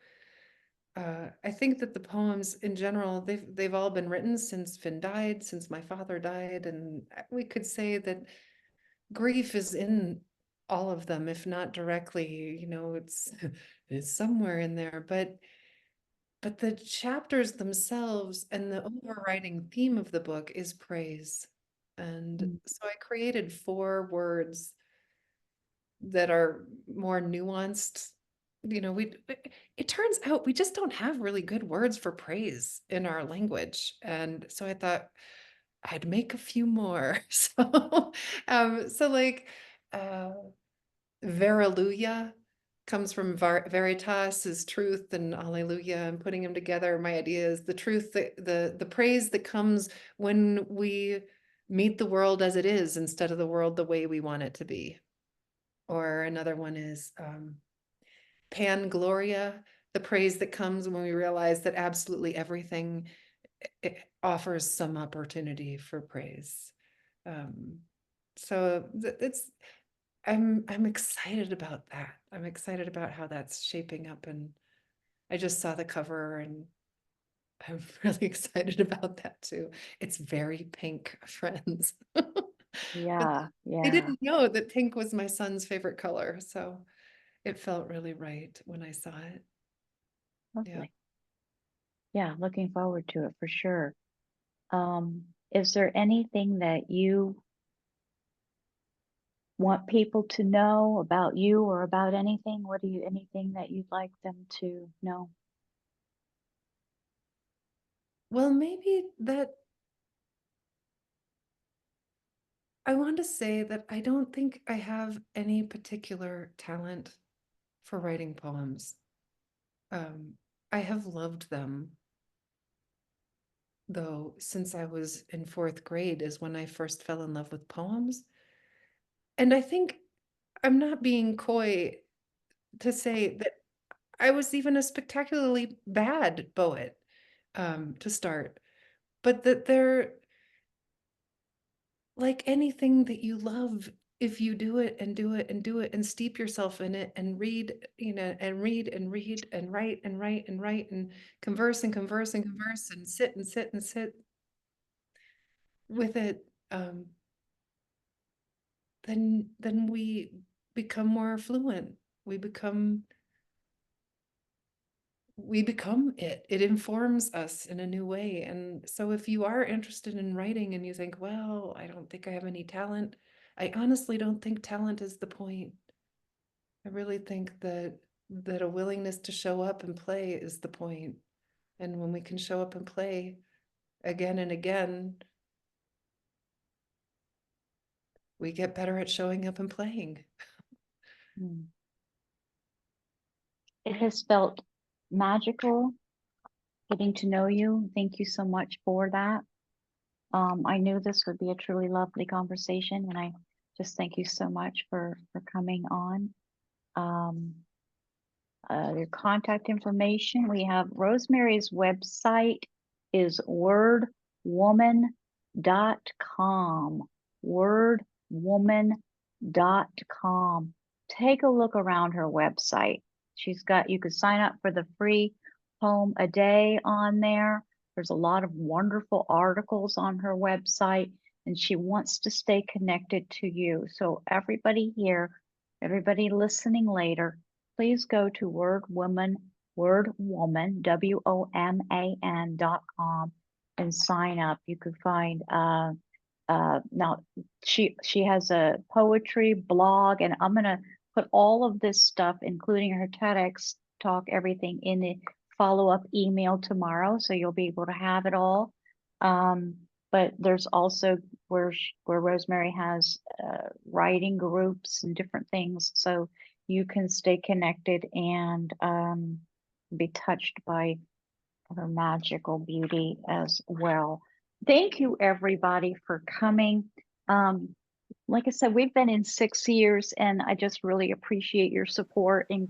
I think that the poems in general, they've all been written since Finn died, since my father died, and we could say that grief is in all of them, if not directly, you know, it's it's somewhere in there, but the chapters themselves and the overriding theme of the book is praise. And so I created 4 words that are more nuanced it turns out we just don't have really good words for praise in our language. And so I thought I'd make a few more. So like, Veriluia comes from veritas is truth, and alleluia, and putting them together. My idea is the truth, the praise that comes when we meet the world as it is instead of the world the way we want it to be. Or another one is Pan Gloria, the praise that comes when we realize that absolutely everything it offers some opportunity for praise. So it's I'm excited about that. I'm excited about how that's shaping up, and I just saw the cover and I'm really excited about that too. It's very pink, friends. But Yeah, I yeah, didn't know that pink was my son's favorite color, so it felt really right when I saw it. Yeah. lovely. Yeah, looking forward to it for sure. Is there anything that you want people to know about you or about anything? Anything that you'd like them to know? Well, maybe that I want to say that I don't think I have any particular talent for writing poems. I have loved them, though, since I was in 4th grade is when I first fell in love with poems. And I think I'm not being coy to say that I was even a spectacularly bad poet to start, but that they're like anything that you love. If you do it and do it and do it and steep yourself in it and read, and read and read and write and write and write and converse and converse and converse and sit and sit and sit with it, then we become more fluent. We become it. It informs us in a new way. And so if you are interested in writing and you think, well, I don't think I have any talent, I honestly don't think talent is the point. I really think that a willingness to show up and play is the point. And when we can show up and play again and again, we get better at showing up and playing. Hmm. It has felt magical getting to know you. Thank you so much for that. I knew this would be a truly lovely conversation, and I just thank you so much for coming on. Your contact information, we have Rosemary's website is wordwoman.com. Wordwoman.com. Take a look around her website. You could sign up for the free poem a day on there. There's a lot of wonderful articles on her website, and she wants to stay connected to you. So everybody here, everybody listening later, please go to wordwoman, WOMAN.com and sign up. You could find now she has a poetry blog, and I'm gonna put all of this stuff, including her TEDx talk, everything in the follow-up email tomorrow, so you'll be able to have it all. But there's also where Rosemary has writing groups and different things, so you can stay connected and be touched by her magical beauty as well. Thank you, everybody, for coming. Like I said, we've been in 6 years, and I just really appreciate your support in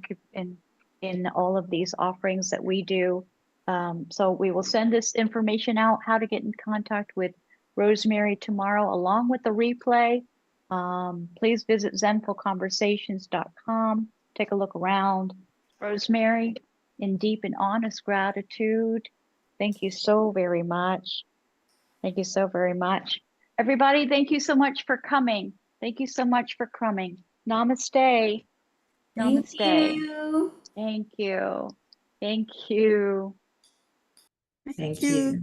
all of these offerings that we do. So we will send this information out, how to get in contact with Rosemary tomorrow, along with the replay. Please visit zenfulconversations.com. Take a look around. Rosemary, in deep and honest gratitude, thank you so very much. Thank you so very much. Everybody, thank you so much for coming. Thank you so much for coming. Namaste. Thank Namaste. you. Thank you. Thank you. Thank you.